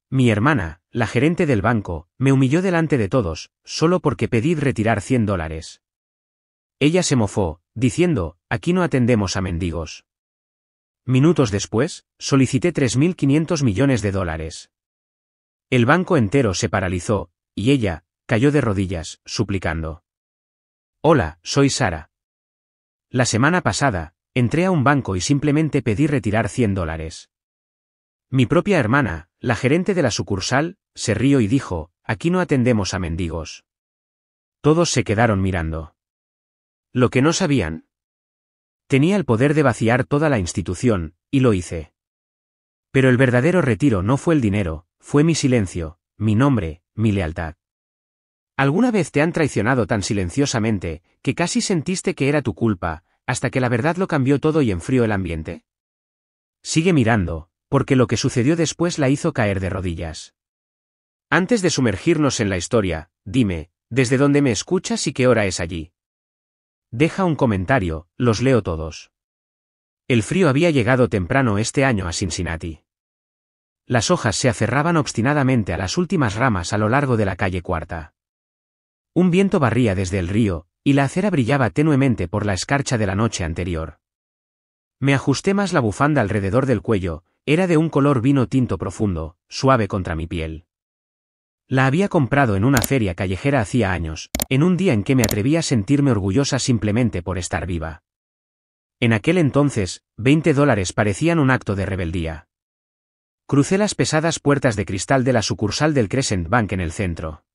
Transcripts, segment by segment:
Mi hermana, la gerente del banco, me humilló delante de todos, solo porque pedí retirar $100. Ella se mofó, diciendo, aquí no atendemos a mendigos. Minutos después, solicité $3.500 millones. El banco entero se paralizó, y ella, cayó de rodillas, suplicando. Hola, soy Sara. La semana pasada, entré a un banco y simplemente pedí retirar $100. Mi propia hermana, la gerente de la sucursal, se rió y dijo, aquí no atendemos a mendigos. Todos se quedaron mirando. Lo que no sabían. Tenía el poder de vaciar toda la institución, y lo hice. Pero el verdadero retiro no fue el dinero, fue mi silencio, mi nombre, mi lealtad. ¿Alguna vez te han traicionado tan silenciosamente, que casi sentiste que era tu culpa, hasta que la verdad lo cambió todo y enfrió el ambiente? Sigue mirando, porque lo que sucedió después la hizo caer de rodillas. Antes de sumergirnos en la historia, dime, ¿desde dónde me escuchas y qué hora es allí? Deja un comentario, los leo todos. El frío había llegado temprano este año a Cincinnati. Las hojas se aferraban obstinadamente a las últimas ramas a lo largo de la calle Cuarta. Un viento barría desde el río, y la acera brillaba tenuemente por la escarcha de la noche anterior. Me ajusté más la bufanda alrededor del cuello, era de un color vino tinto profundo, suave contra mi piel. La había comprado en una feria callejera hacía años, en un día en que me atreví a sentirme orgullosa simplemente por estar viva. En aquel entonces, $20 parecían un acto de rebeldía. Crucé las pesadas puertas de cristal de la sucursal del Crescent Bank en el centro.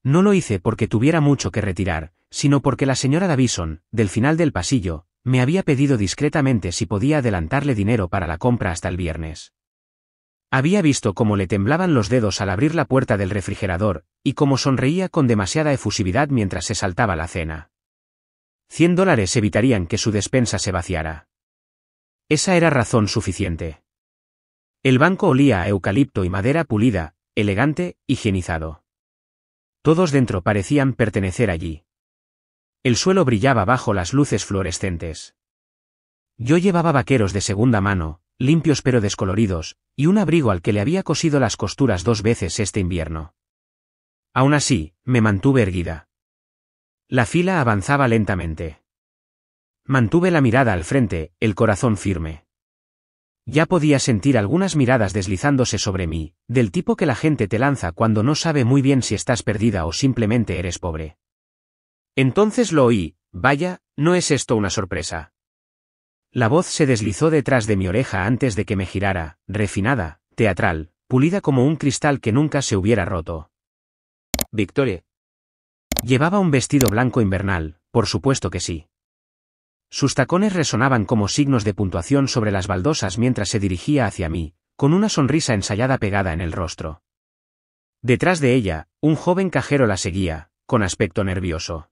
No lo hice porque tuviera mucho que retirar, sino porque la señora Davison, del final del pasillo, me había pedido discretamente si podía adelantarle dinero para la compra hasta el viernes. Había visto cómo le temblaban los dedos al abrir la puerta del refrigerador, y cómo sonreía con demasiada efusividad mientras se saltaba la cena. $100 evitarían que su despensa se vaciara. Esa era razón suficiente. El banco olía a eucalipto y madera pulida, elegante, higienizado. Todos dentro parecían pertenecer allí. El suelo brillaba bajo las luces fluorescentes. Yo llevaba vaqueros de segunda mano, limpios pero descoloridos, y un abrigo al que le había cosido las costuras 2 veces este invierno. Aún así, me mantuve erguida. La fila avanzaba lentamente. Mantuve la mirada al frente, el corazón firme. Ya podía sentir algunas miradas deslizándose sobre mí, del tipo que la gente te lanza cuando no sabe muy bien si estás perdida o simplemente eres pobre. Entonces lo oí, vaya, ¿no es esto una sorpresa? La voz se deslizó detrás de mi oreja antes de que me girara, refinada, teatral, pulida como un cristal que nunca se hubiera roto. Victoria. Llevaba un vestido blanco invernal, por supuesto que sí. Sus tacones resonaban como signos de puntuación sobre las baldosas mientras se dirigía hacia mí, con una sonrisa ensayada pegada en el rostro. Detrás de ella, un joven cajero la seguía, con aspecto nervioso.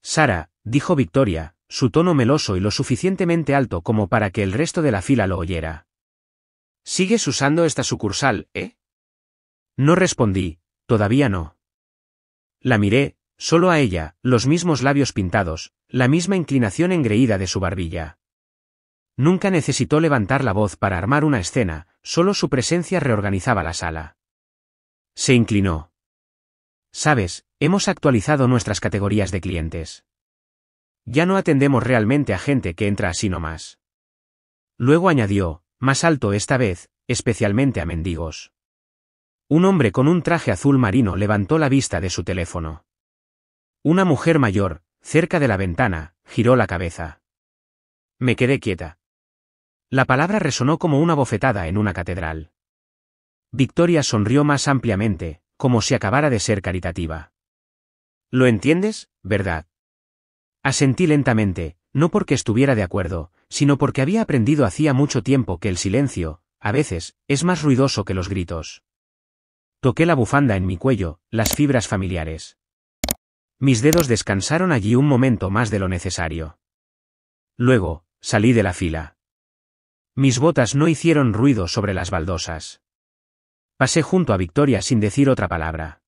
Sara, dijo Victoria, su tono meloso y lo suficientemente alto como para que el resto de la fila lo oyera. ¿Sigues usando esta sucursal, No respondí, todavía no. La miré, solo a ella, los mismos labios pintados, la misma inclinación engreída de su barbilla. Nunca necesitó levantar la voz para armar una escena, solo su presencia reorganizaba la sala. Se inclinó. Sabes, hemos actualizado nuestras categorías de clientes. Ya no atendemos realmente a gente que entra así nomás. Luego añadió, más alto esta vez, especialmente a mendigos. Un hombre con un traje azul marino levantó la vista de su teléfono. Una mujer mayor, cerca de la ventana, giró la cabeza. Me quedé quieta. La palabra resonó como una bofetada en una catedral. Victoria sonrió más ampliamente, como si acabara de ser caritativa. ¿Lo entiendes, verdad? Asentí lentamente, no porque estuviera de acuerdo, sino porque había aprendido hacía mucho tiempo que el silencio, a veces, es más ruidoso que los gritos. Toqué la bufanda en mi cuello, las fibras familiares. Mis dedos descansaron allí un momento más de lo necesario. Luego, salí de la fila. Mis botas no hicieron ruido sobre las baldosas. Pasé junto a Victoria sin decir otra palabra.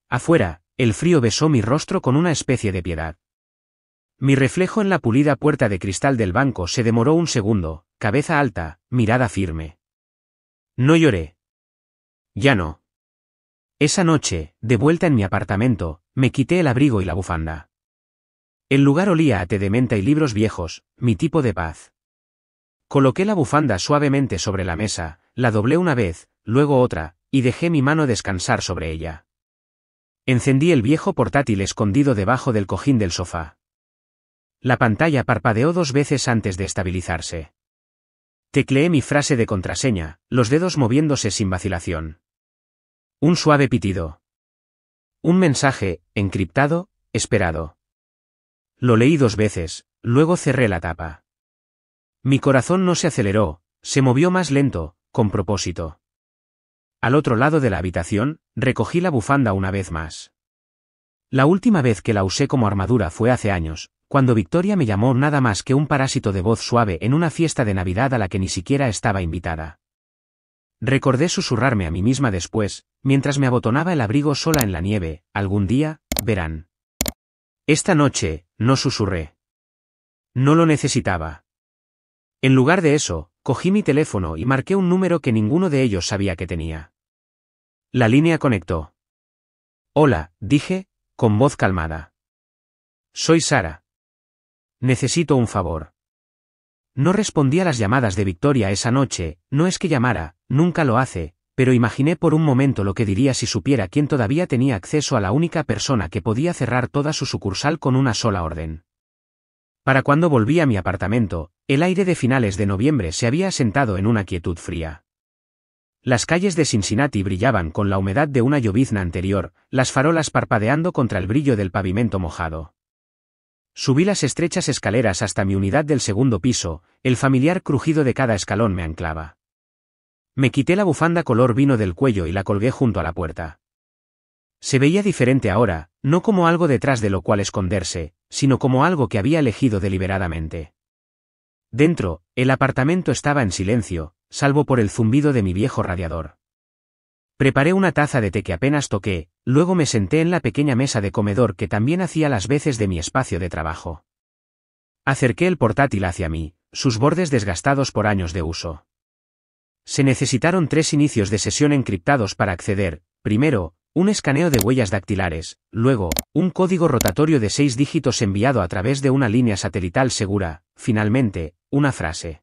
Afuera, el frío besó mi rostro con una especie de piedad. Mi reflejo en la pulida puerta de cristal del banco se demoró un segundo, cabeza alta, mirada firme. No lloré. Ya no. Esa noche, de vuelta en mi apartamento, me quité el abrigo y la bufanda. El lugar olía a té de menta y libros viejos, mi tipo de paz. Coloqué la bufanda suavemente sobre la mesa, la doblé una vez, luego otra, y dejé mi mano descansar sobre ella. Encendí el viejo portátil escondido debajo del cojín del sofá. La pantalla parpadeó 2 veces antes de estabilizarse. Tecleé mi frase de contraseña, los dedos moviéndose sin vacilación. Un suave pitido. Un mensaje, encriptado, esperado. Lo leí 2 veces, luego cerré la tapa. Mi corazón no se aceleró, se movió más lento, con propósito. Al otro lado de la habitación, recogí la bufanda una vez más. La última vez que la usé como armadura fue hace años, cuando Victoria me llamó nada más que un parásito de voz suave en una fiesta de Navidad a la que ni siquiera estaba invitada. Recordé susurrarme a mí misma después, mientras me abotonaba el abrigo sola en la nieve, algún día, verán. Esta noche, no susurré. No lo necesitaba. En lugar de eso, cogí mi teléfono y marqué un número que ninguno de ellos sabía que tenía. La línea conectó. Hola, dije, con voz calmada. Soy Sara. Necesito un favor. No respondí a las llamadas de Victoria esa noche, no es que llamara, nunca lo hace, pero imaginé por un momento lo que diría si supiera quién todavía tenía acceso a la única persona que podía cerrar toda su sucursal con una sola orden. Para cuando volví a mi apartamento, el aire de finales de noviembre se había asentado en una quietud fría. Las calles de Cincinnati brillaban con la humedad de una llovizna anterior, las farolas parpadeando contra el brillo del pavimento mojado. Subí las estrechas escaleras hasta mi unidad del segundo piso, el familiar crujido de cada escalón me anclaba. Me quité la bufanda color vino del cuello y la colgué junto a la puerta. Se veía diferente ahora, no como algo detrás de lo cual esconderse, sino como algo que había elegido deliberadamente. Dentro, el apartamento estaba en silencio, salvo por el zumbido de mi viejo radiador. Preparé una taza de té que apenas toqué, luego me senté en la pequeña mesa de comedor que también hacía las veces de mi espacio de trabajo. Acerqué el portátil hacia mí, sus bordes desgastados por años de uso. Se necesitaron 3 inicios de sesión encriptados para acceder, primero, un escaneo de huellas dactilares, luego, un código rotatorio de 6 dígitos enviado a través de una línea satelital segura, finalmente, una frase.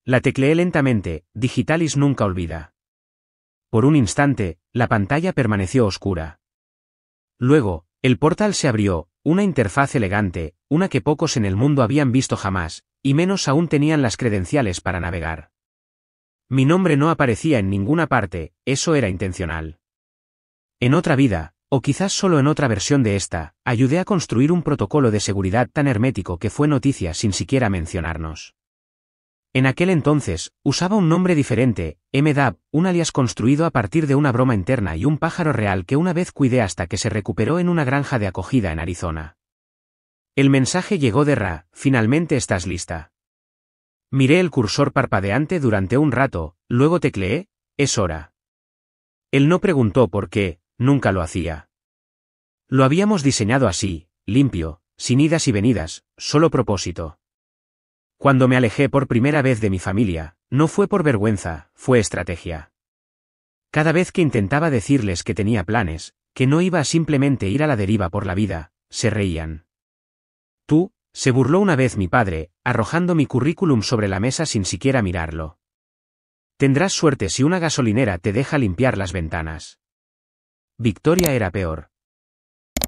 La tecleé lentamente, Digitalis nunca olvida. Por un instante, la pantalla permaneció oscura. Luego, el portal se abrió, una interfaz elegante, una que pocos en el mundo habían visto jamás, y menos aún tenían las credenciales para navegar. Mi nombre no aparecía en ninguna parte, eso era intencional. En otra vida, o quizás solo en otra versión de esta, ayudé a construir un protocolo de seguridad tan hermético que fue noticia sin siquiera mencionarnos. En aquel entonces, usaba un nombre diferente, MDAB, un alias construido a partir de una broma interna y un pájaro real que una vez cuidé hasta que se recuperó en una granja de acogida en Arizona. El mensaje llegó de Ra, finalmente estás lista. Miré el cursor parpadeante durante un rato, luego tecleé, es hora. Él no preguntó por qué, nunca lo hacía. Lo habíamos diseñado así, limpio, sin idas y venidas, solo propósito. Cuando me alejé por primera vez de mi familia, no fue por vergüenza, fue estrategia. Cada vez que intentaba decirles que tenía planes, que no iba a simplemente ir a la deriva por la vida, se reían. Tú, se burló una vez mi padre, arrojando mi currículum sobre la mesa sin siquiera mirarlo. Tendrás suerte si una gasolinera te deja limpiar las ventanas. Victoria era peor.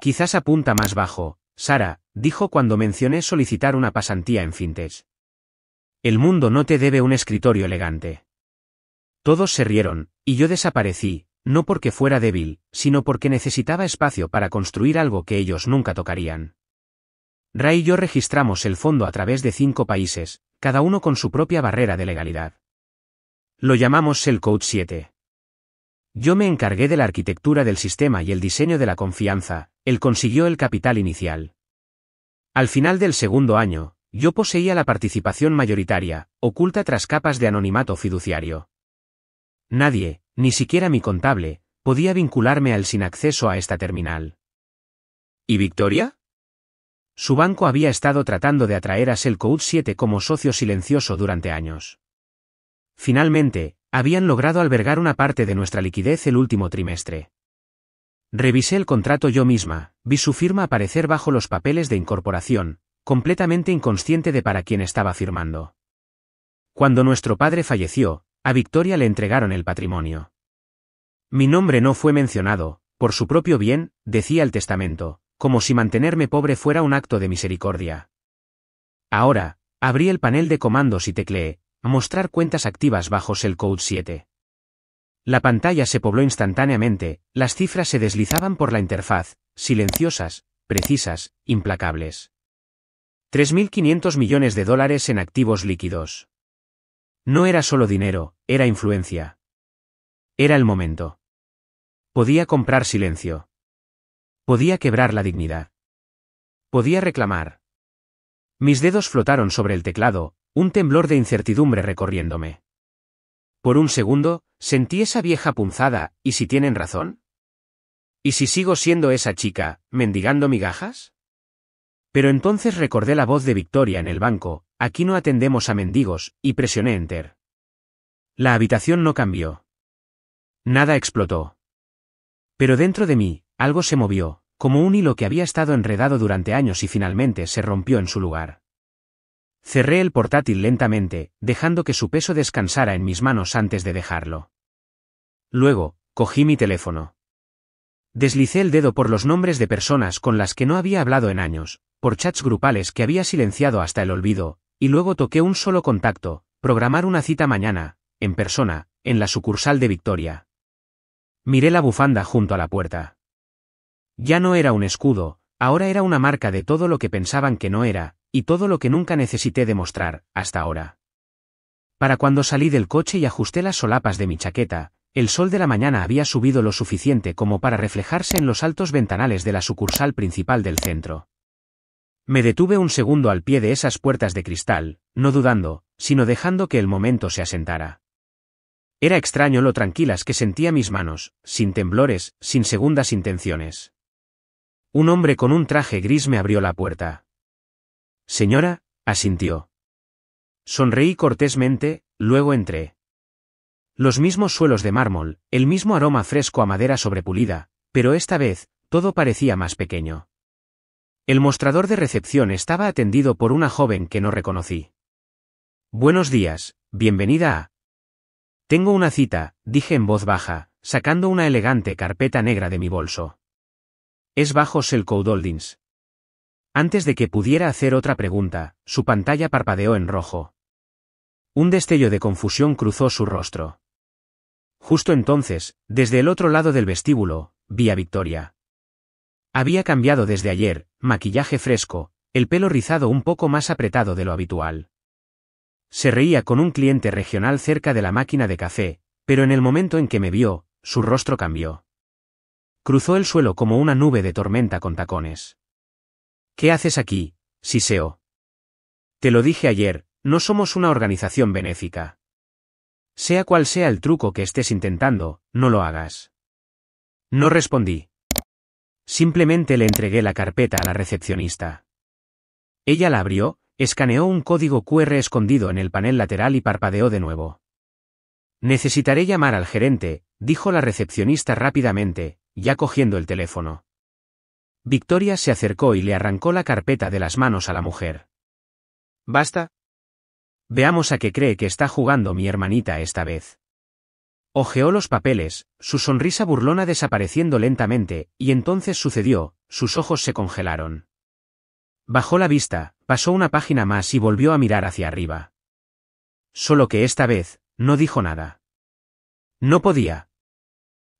Quizás apunta más bajo, Sara, dijo cuando mencioné solicitar una pasantía en Fintech. El mundo no te debe un escritorio elegante. Todos se rieron, y yo desaparecí, no porque fuera débil, sino porque necesitaba espacio para construir algo que ellos nunca tocarían. Ray y yo registramos el fondo a través de 5 países, cada uno con su propia barrera de legalidad. Lo llamamos Cell Code 7. Yo me encargué de la arquitectura del sistema y el diseño de la confianza, él consiguió el capital inicial. Al final del segundo año, yo poseía la participación mayoritaria, oculta tras capas de anonimato fiduciario. Nadie, ni siquiera mi contable, podía vincularme al sin acceso a esta terminal. ¿Y Victoria? Su banco había estado tratando de atraer a Cell Code 7 como socio silencioso durante años. Finalmente, habían logrado albergar una parte de nuestra liquidez el último trimestre. Revisé el contrato yo misma, vi su firma aparecer bajo los papeles de incorporación, completamente inconsciente de para quién estaba firmando. Cuando nuestro padre falleció, a Victoria le entregaron el patrimonio. Mi nombre no fue mencionado, por su propio bien, decía el testamento, como si mantenerme pobre fuera un acto de misericordia. Ahora, abrí el panel de comandos y tecleé, mostrar cuentas activas bajo Cellcode 7. La pantalla se pobló instantáneamente, las cifras se deslizaban por la interfaz, silenciosas, precisas, implacables. 3.500 millones de dólares en activos líquidos. No era solo dinero, era influencia. Era el momento. Podía comprar silencio. Podía quebrar la dignidad. Podía reclamar. Mis dedos flotaron sobre el teclado, un temblor de incertidumbre recorriéndome. Por un segundo, sentí esa vieja punzada, ¿y si tienen razón? ¿Y si sigo siendo esa chica, mendigando migajas? Pero entonces recordé la voz de Victoria en el banco, aquí no atendemos a mendigos, y presioné Enter. La habitación no cambió. Nada explotó. Pero dentro de mí, algo se movió, como un hilo que había estado enredado durante años y finalmente se rompió en su lugar. Cerré el portátil lentamente, dejando que su peso descansara en mis manos antes de dejarlo. Luego, cogí mi teléfono. Deslicé el dedo por los nombres de personas con las que no había hablado en años, por chats grupales que había silenciado hasta el olvido, y luego toqué un solo contacto, programar una cita mañana, en persona, en la sucursal de Victoria. Miré la bufanda junto a la puerta. Ya no era un escudo, ahora era una marca de todo lo que pensaban que no era, y todo lo que nunca necesité demostrar, hasta ahora. Para cuando salí del coche y ajusté las solapas de mi chaqueta, el sol de la mañana había subido lo suficiente como para reflejarse en los altos ventanales de la sucursal principal del centro. Me detuve un segundo al pie de esas puertas de cristal, no dudando, sino dejando que el momento se asentara. Era extraño lo tranquilas que sentía mis manos, sin temblores, sin segundas intenciones. Un hombre con un traje gris me abrió la puerta. Señora, asintió. Sonreí cortésmente, luego entré. Los mismos suelos de mármol, el mismo aroma fresco a madera sobrepulida, pero esta vez, todo parecía más pequeño. El mostrador de recepción estaba atendido por una joven que no reconocí. Buenos días, bienvenida a... Tengo una cita, dije en voz baja, sacando una elegante carpeta negra de mi bolso. Es bajo Cellcode Holdings. Antes de que pudiera hacer otra pregunta, su pantalla parpadeó en rojo. Un destello de confusión cruzó su rostro. Justo entonces, desde el otro lado del vestíbulo, vi a Victoria. Había cambiado desde ayer, maquillaje fresco, el pelo rizado un poco más apretado de lo habitual. Se reía con un cliente regional cerca de la máquina de café, pero en el momento en que me vio, su rostro cambió. Cruzó el suelo como una nube de tormenta con tacones. ¿Qué haces aquí, siseó? Te lo dije ayer, no somos una organización benéfica. Sea cual sea el truco que estés intentando, no lo hagas. No respondí. Simplemente le entregué la carpeta a la recepcionista. Ella la abrió, escaneó un código QR escondido en el panel lateral y parpadeó de nuevo. Necesitaré llamar al gerente, dijo la recepcionista rápidamente, ya cogiendo el teléfono. Victoria se acercó y le arrancó la carpeta de las manos a la mujer. ¿Basta? Veamos a qué cree que está jugando mi hermanita esta vez. Hojeó los papeles, su sonrisa burlona desapareciendo lentamente, y entonces sucedió, sus ojos se congelaron. Bajó la vista, pasó una página más y volvió a mirar hacia arriba. Solo que esta vez, no dijo nada. No podía.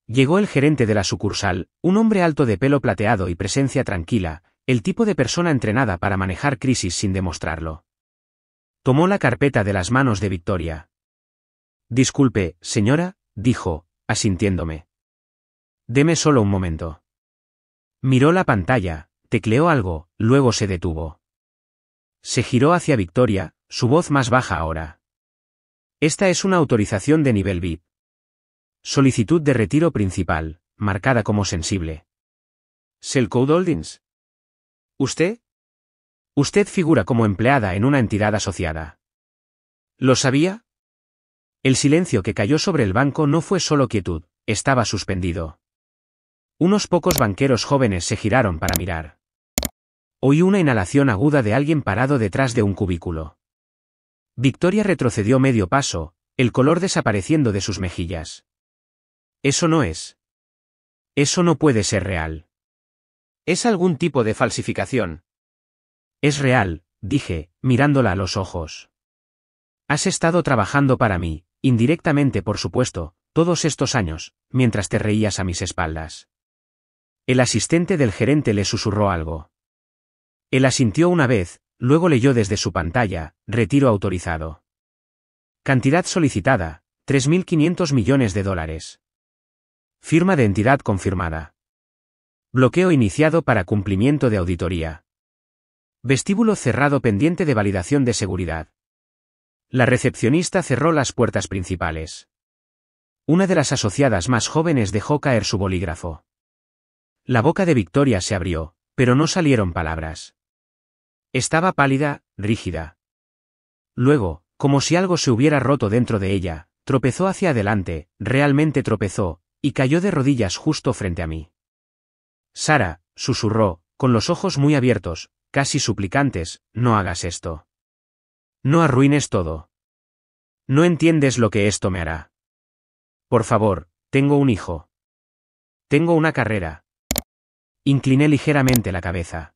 Llegó el gerente de la sucursal, un hombre alto de pelo plateado y presencia tranquila, el tipo de persona entrenada para manejar crisis sin demostrarlo. Tomó la carpeta de las manos de Victoria. Disculpe, señora, dijo, asintiéndome. Deme solo un momento. Miró la pantalla, tecleó algo, luego se detuvo. Se giró hacia Victoria, su voz más baja ahora. Esta es una autorización de nivel VIP. Solicitud de retiro principal, marcada como sensible. Cellcode Holdings. ¿Usted? Usted figura como empleada en una entidad asociada. ¿Lo sabía? El silencio que cayó sobre el banco no fue solo quietud, estaba suspendido. Unos pocos banqueros jóvenes se giraron para mirar. Oí una inhalación aguda de alguien parado detrás de un cubículo. Victoria retrocedió medio paso, el color desapareciendo de sus mejillas. Eso no es. Eso no puede ser real. Es algún tipo de falsificación. Es real, dije, mirándola a los ojos. Has estado trabajando para mí, indirectamente por supuesto, todos estos años, mientras te reías a mis espaldas. El asistente del gerente le susurró algo. Él asintió una vez, luego leyó desde su pantalla, retiro autorizado. Cantidad solicitada, $3.500 millones. Firma de entidad confirmada. Bloqueo iniciado para cumplimiento de auditoría. Vestíbulo cerrado pendiente de validación de seguridad. La recepcionista cerró las puertas principales. Una de las asociadas más jóvenes dejó caer su bolígrafo. La boca de Victoria se abrió, pero no salieron palabras. Estaba pálida, rígida. Luego, como si algo se hubiera roto dentro de ella, tropezó hacia adelante, realmente tropezó, y cayó de rodillas justo frente a mí. Sara, susurró, con los ojos muy abiertos, casi suplicantes, no hagas esto. No arruines todo. No entiendes lo que esto me hará. Por favor, tengo un hijo. Tengo una carrera. Incliné ligeramente la cabeza.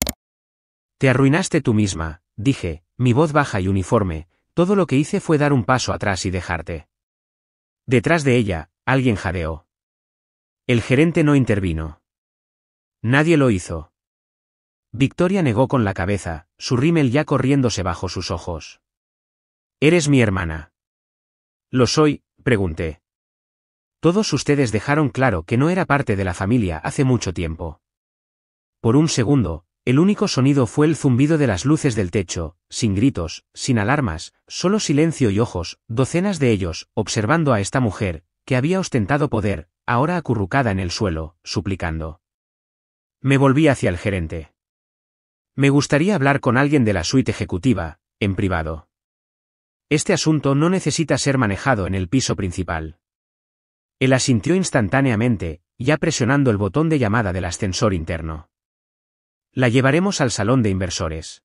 Te arruinaste tú misma, dije, mi voz baja y uniforme, todo lo que hice fue dar un paso atrás y dejarte. Detrás de ella, alguien jadeó. El gerente no intervino. Nadie lo hizo. Victoria negó con la cabeza, su rímel ya corriéndose bajo sus ojos. ¿Eres mi hermana? ¿Lo soy?, pregunté. Todos ustedes dejaron claro que no era parte de la familia hace mucho tiempo. Por un segundo, el único sonido fue el zumbido de las luces del techo, sin gritos, sin alarmas, solo silencio y ojos, docenas de ellos, observando a esta mujer, que había ostentado poder, ahora acurrucada en el suelo, suplicando. Me volví hacia el gerente. Me gustaría hablar con alguien de la suite ejecutiva, en privado. Este asunto no necesita ser manejado en el piso principal. Él asintió instantáneamente, ya presionando el botón de llamada del ascensor interno. La llevaremos al salón de inversores.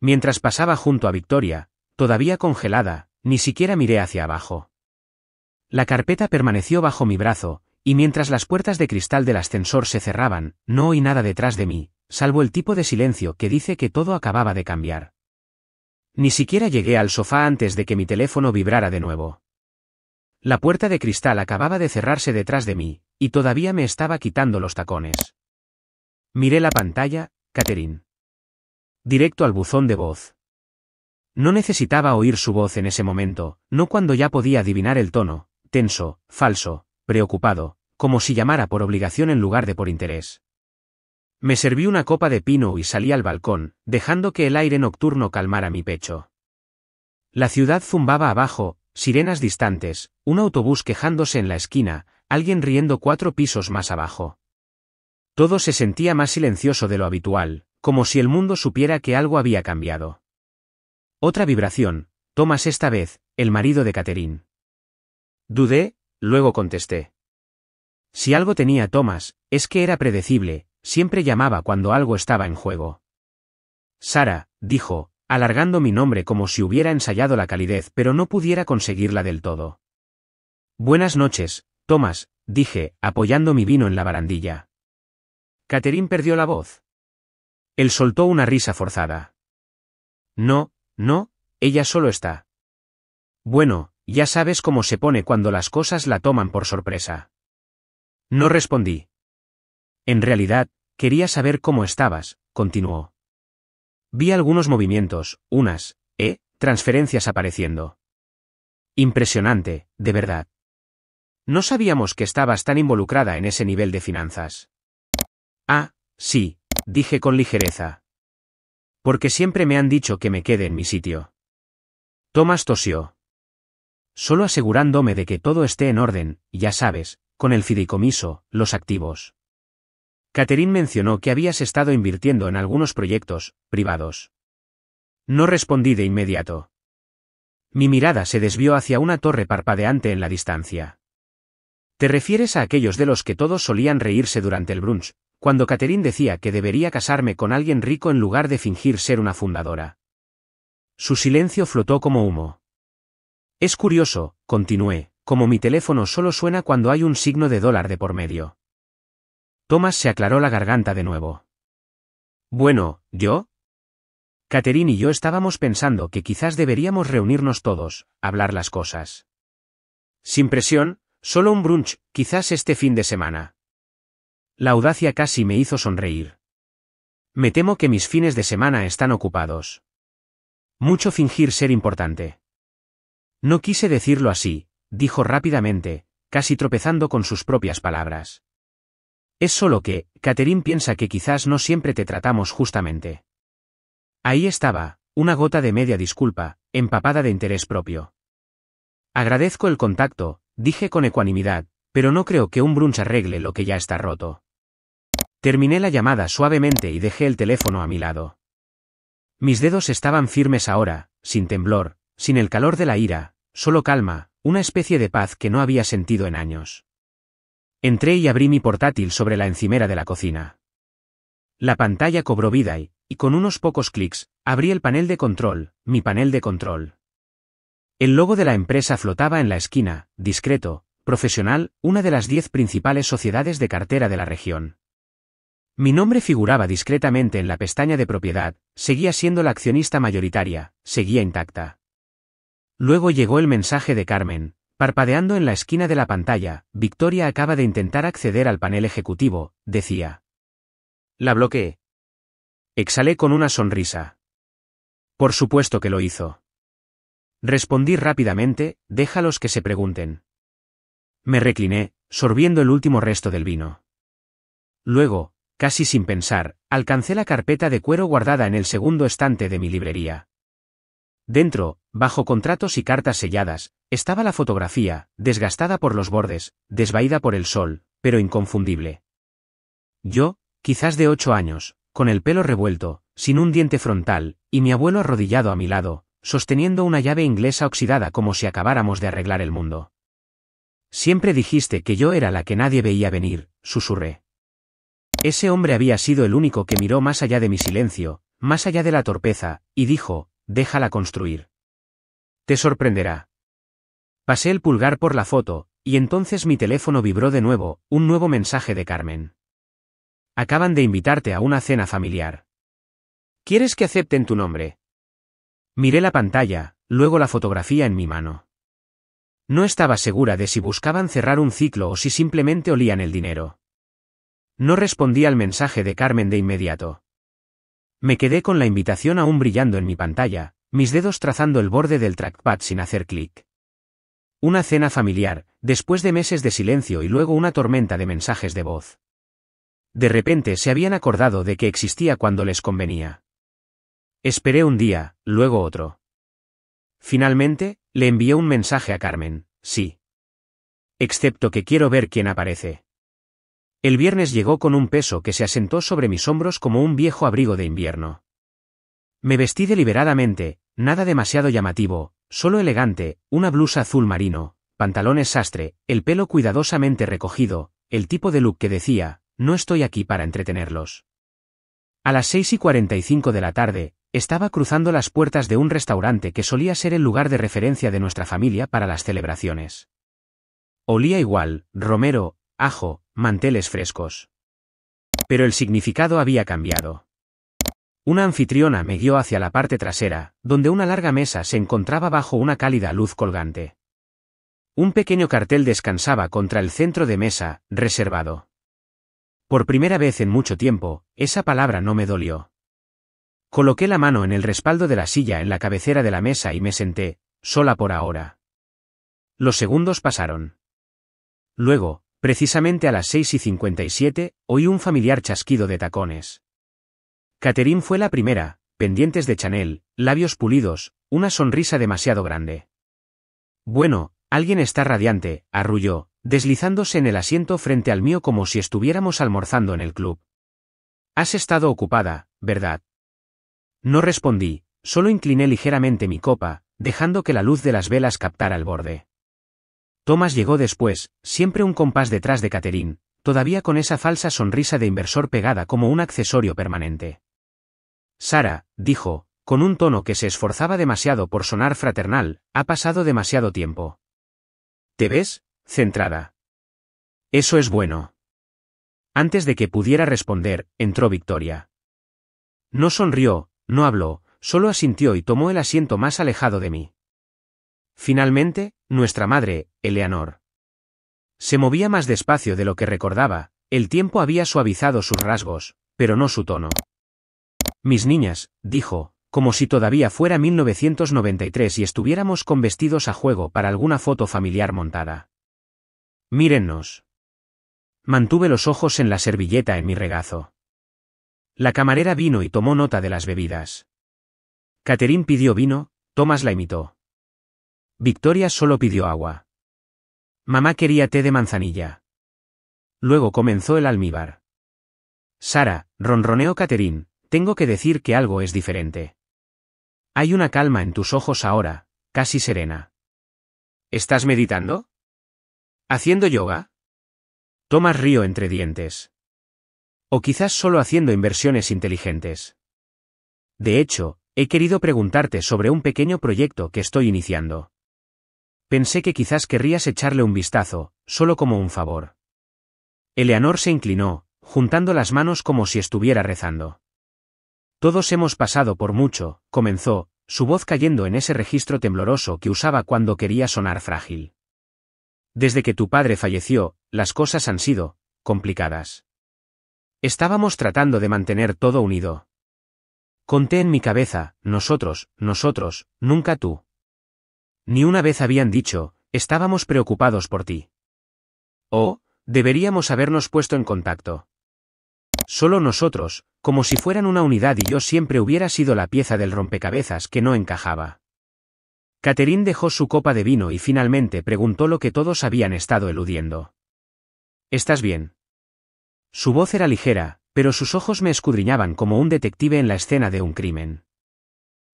Mientras pasaba junto a Victoria, todavía congelada, ni siquiera miré hacia abajo. La carpeta permaneció bajo mi brazo, y mientras las puertas de cristal del ascensor se cerraban, no oí nada detrás de mí, salvo el tipo de silencio que dice que todo acababa de cambiar. Ni siquiera llegué al sofá antes de que mi teléfono vibrara de nuevo. La puerta de cristal acababa de cerrarse detrás de mí, y todavía me estaba quitando los tacones. Miré la pantalla, Catherine. Directo al buzón de voz. No necesitaba oír su voz en ese momento, no cuando ya podía adivinar el tono, tenso, falso, preocupado, como si llamara por obligación en lugar de por interés. Me serví una copa de pino y salí al balcón, dejando que el aire nocturno calmara mi pecho. La ciudad zumbaba abajo, sirenas distantes, un autobús quejándose en la esquina, alguien riendo 4 pisos más abajo. Todo se sentía más silencioso de lo habitual, como si el mundo supiera que algo había cambiado. Otra vibración, Thomas esta vez, el marido de Catherine. Dudé, luego contesté. Si algo tenía Thomas, es que era predecible, siempre llamaba cuando algo estaba en juego. Sara, dijo, alargando mi nombre como si hubiera ensayado la calidez pero no pudiera conseguirla del todo. Buenas noches, Thomas, dije, apoyando mi vino en la barandilla. Catherine perdió la voz. Él soltó una risa forzada. No, ella solo está. Bueno, ya sabes cómo se pone cuando las cosas la toman por sorpresa. No respondí. En realidad, quería saber cómo estabas, continuó. Vi algunos movimientos, unas, transferencias apareciendo. Impresionante, de verdad. No sabíamos que estabas tan involucrada en ese nivel de finanzas. Ah, sí, dije con ligereza. Porque siempre me han dicho que me quede en mi sitio. Thomas tosió. Solo asegurándome de que todo esté en orden, ya sabes, con el fideicomiso, los activos. Catherine mencionó que habías estado invirtiendo en algunos proyectos privados. No respondí de inmediato. Mi mirada se desvió hacia una torre parpadeante en la distancia. ¿Te refieres a aquellos de los que todos solían reírse durante el brunch, cuando Catherine decía que debería casarme con alguien rico en lugar de fingir ser una fundadora? Su silencio flotó como humo. Es curioso, continué, como mi teléfono solo suena cuando hay un signo de dólar de por medio. Thomas se aclaró la garganta de nuevo. Bueno, ¿yo? Catherine y yo estábamos pensando que quizás deberíamos reunirnos todos, hablar las cosas. Sin presión, solo un brunch, quizás este fin de semana. La audacia casi me hizo sonreír. Me temo que mis fines de semana están ocupados. Mucho fingir ser importante. No quise decirlo así, dijo rápidamente, casi tropezando con sus propias palabras. Es solo que, Catherine piensa que quizás no siempre te tratamos justamente. Ahí estaba, una gota de media disculpa, empapada de interés propio. Agradezco el contacto, dije con ecuanimidad, pero no creo que un brunch arregle lo que ya está roto. Terminé la llamada suavemente y dejé el teléfono a mi lado. Mis dedos estaban firmes ahora, sin temblor, sin el calor de la ira, solo calma, una especie de paz que no había sentido en años. Entré y abrí mi portátil sobre la encimera de la cocina. La pantalla cobró vida y con unos pocos clics, abrí el panel de control, mi panel de control. El logo de la empresa flotaba en la esquina, discreto, profesional, una de las 10 principales sociedades de cartera de la región. Mi nombre figuraba discretamente en la pestaña de propiedad, seguía siendo la accionista mayoritaria, seguía intacta. Luego llegó el mensaje de Carmen, parpadeando en la esquina de la pantalla. Victoria acaba de intentar acceder al panel ejecutivo, decía. La bloqueé. Exhalé con una sonrisa. Por supuesto que lo hizo. Respondí rápidamente, déjalos que se pregunten. Me recliné, sorbiendo el último resto del vino. Luego, casi sin pensar, alcancé la carpeta de cuero guardada en el segundo estante de mi librería. Dentro, bajo contratos y cartas selladas, estaba la fotografía, desgastada por los bordes, desvaída por el sol, pero inconfundible. Yo, quizás de 8 años, con el pelo revuelto, sin un diente frontal, y mi abuelo arrodillado a mi lado, sosteniendo una llave inglesa oxidada como si acabáramos de arreglar el mundo. Siempre dijiste que yo era la que nadie veía venir, susurré. Ese hombre había sido el único que miró más allá de mi silencio, más allá de la torpeza, y dijo, déjala construir. Te sorprenderá. Pasé el pulgar por la foto, y entonces mi teléfono vibró de nuevo, un nuevo mensaje de Carmen. Acaban de invitarte a una cena familiar. ¿Quieres que acepten tu nombre? Miré la pantalla, luego la fotografía en mi mano. No estaba segura de si buscaban cerrar un ciclo o si simplemente olían el dinero. No respondí al mensaje de Carmen de inmediato. Me quedé con la invitación aún brillando en mi pantalla, mis dedos trazando el borde del trackpad sin hacer clic. Una cena familiar, después de meses de silencio y luego una tormenta de mensajes de voz. De repente se habían acordado de que existía cuando les convenía. Esperé un día, luego otro. Finalmente, le envié un mensaje a Carmen, sí. Excepto que quiero ver quién aparece. El viernes llegó con un peso que se asentó sobre mis hombros como un viejo abrigo de invierno. Me vestí deliberadamente, nada demasiado llamativo, solo elegante, una blusa azul marino, pantalones sastre, el pelo cuidadosamente recogido, el tipo de look que decía, no estoy aquí para entretenerlos. A las 6:45 de la tarde, estaba cruzando las puertas de un restaurante que solía ser el lugar de referencia de nuestra familia para las celebraciones. Olía igual, romero, ajo, manteles frescos. Pero el significado había cambiado. Una anfitriona me guió hacia la parte trasera, donde una larga mesa se encontraba bajo una cálida luz colgante. Un pequeño cartel descansaba contra el centro de mesa, reservado. Por primera vez en mucho tiempo, esa palabra no me dolió. Coloqué la mano en el respaldo de la silla en la cabecera de la mesa y me senté, sola por ahora. Los segundos pasaron. Luego, precisamente a las 6:57, oí un familiar chasquido de tacones. Catherine fue la primera, pendientes de Chanel, labios pulidos, una sonrisa demasiado grande. Bueno, alguien está radiante, arrulló, deslizándose en el asiento frente al mío como si estuviéramos almorzando en el club. Has estado ocupada, ¿verdad? No respondí, solo incliné ligeramente mi copa, dejando que la luz de las velas captara el borde. Thomas llegó después, siempre un compás detrás de Catherine, todavía con esa falsa sonrisa de inversor pegada como un accesorio permanente. Sara, dijo, con un tono que se esforzaba demasiado por sonar fraternal, ha pasado demasiado tiempo. ¿Te ves? Centrada. Eso es bueno. Antes de que pudiera responder, entró Victoria. No sonrió, no habló, solo asintió y tomó el asiento más alejado de mí. Finalmente, nuestra madre, Eleanor. Se movía más despacio de lo que recordaba, el tiempo había suavizado sus rasgos, pero no su tono. Mis niñas, dijo, como si todavía fuera 1993 y estuviéramos con vestidos a juego para alguna foto familiar montada. Mírennos. Mantuve los ojos en la servilleta en mi regazo. La camarera vino y tomó nota de las bebidas. Catherine pidió vino, Thomas la imitó. Victoria solo pidió agua. Mamá quería té de manzanilla. Luego comenzó el almíbar. Sara, ronroneó Catherine, tengo que decir que algo es diferente. Hay una calma en tus ojos ahora, casi serena. ¿Estás meditando? ¿Haciendo yoga? Thomas rió entre dientes. O quizás solo haciendo inversiones inteligentes. De hecho, he querido preguntarte sobre un pequeño proyecto que estoy iniciando. Pensé que quizás querrías echarle un vistazo, solo como un favor. Eleanor se inclinó, juntando las manos como si estuviera rezando. Todos hemos pasado por mucho, comenzó, su voz cayendo en ese registro tembloroso que usaba cuando quería sonar frágil. Desde que tu padre falleció, las cosas han sido complicadas. Estábamos tratando de mantener todo unido. Conté en mi cabeza, nosotros, nunca tú. Ni una vez habían dicho, estábamos preocupados por ti. Oh, deberíamos habernos puesto en contacto. Solo nosotros, como si fueran una unidad y yo siempre hubiera sido la pieza del rompecabezas que no encajaba. Catherine dejó su copa de vino y finalmente preguntó lo que todos habían estado eludiendo. ¿Estás bien? Su voz era ligera, pero sus ojos me escudriñaban como un detective en la escena de un crimen.